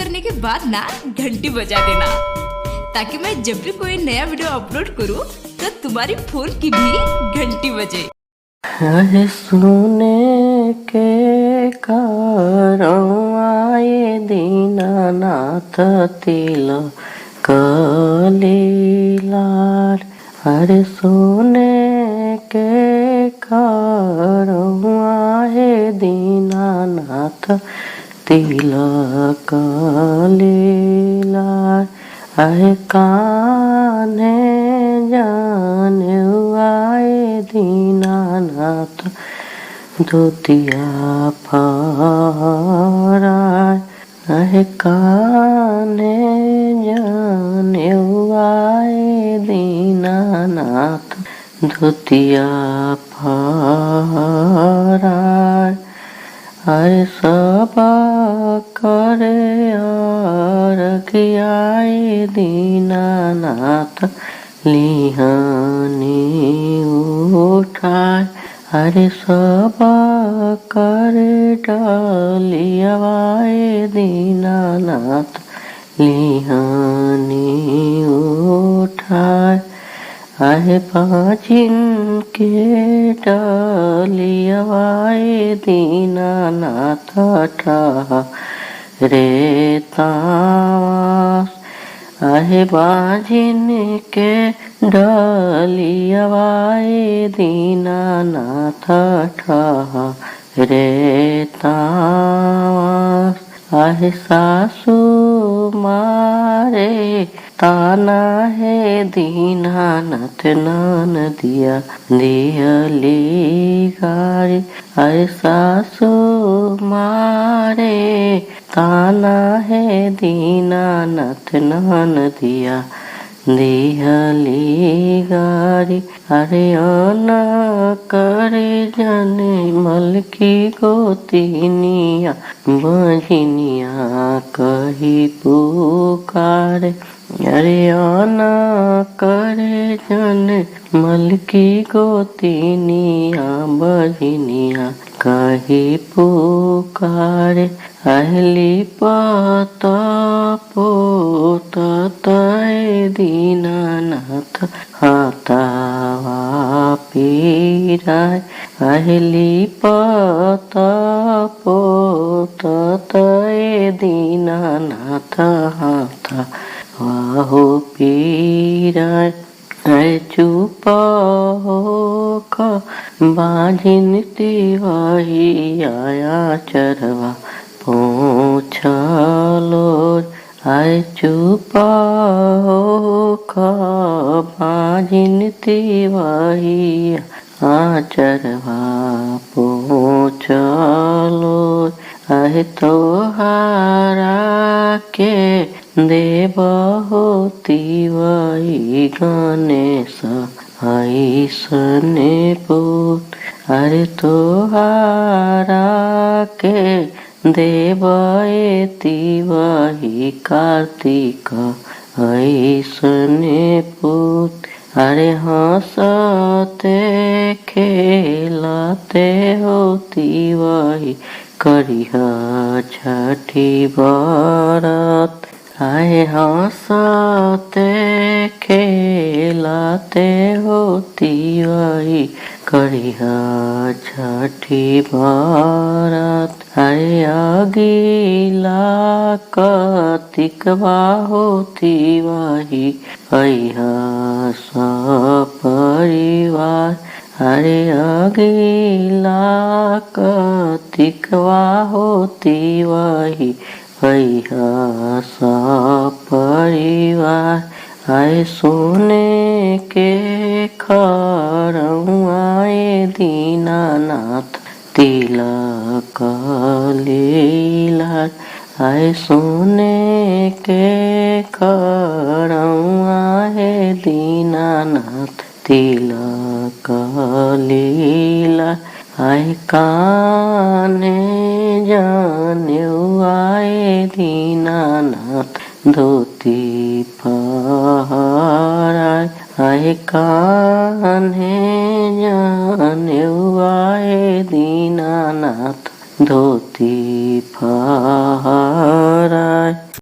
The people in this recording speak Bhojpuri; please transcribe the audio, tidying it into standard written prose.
करने के बाद ना घंटी बजा देना, ताकि मैं जब भी कोई नया वीडियो अपलोड करूं तो तुम्हारी फोन की भी घंटी बजे। अरे सुने के कारण आए दीनानाथ तिलक लीलार। अरे सुने के कारण आए दीनानाथ तिलक लीलार। अरे कान्हे जाने आए दीनानाथ धोतिया फहराए। अरे कान्हे जाने आए दीनानाथ धोतिया फहराए। अरे सब करे अर्घ्याए दीनानाथ लिहानी उठाए। अरे सब करे डलियाए दीनानाथ लिहानी उठाए। अरे पाँचिन के डलियाए दीनानाथ रे तावास। अहे बाजिन के डलियाए दीनानाथ रे तावास। अहे सासू मारे ताना है दीनानाथ ननदिया दियली गारी। अरे सासू मारे ताना है दीनानाथ ननदिया दियली गारी। अरे अन करे जने मलकी गोतिनिया बहिनिया कही पुकारे। अरे आना करे जन मलकी गोतिनिया बहिनिया कही पुकारे। अहली पत पोत तय दीनानाथ हाथावा पीराय। अहली पत पोत तय दीनानाथ हाथा वाहो पीराय। चुप होख बाजिन तिवाही आया चरवा पूछलो। आय चुप होख बाजिन तिवाही आचरवा पूछलो। अहे तोहारा के देव होती वही गणेश ऐसने पुत। अरे तोहारा के देव एति वही कार्तिक ऐसने पुत। अरे हंसते खेलते होती वही करिह छठी बरत। आए हंसते खेलते होती वही करिह छठी बरत। अरे अगिला कतिकवा होती वही अइह सपरिवार। अरे अगिला कतिकवा होती वही अइह सपरिवार। आए सोने के खरौआए दीनानाथ तिलक लीलार। आए सोने के खरौआए दीनानाथ तिलक लीलार। आए कान्हे जाने आए दीनानाथ धोती फहराए। आए कान्हे जाने आए दीनानाथ धोती फहराए।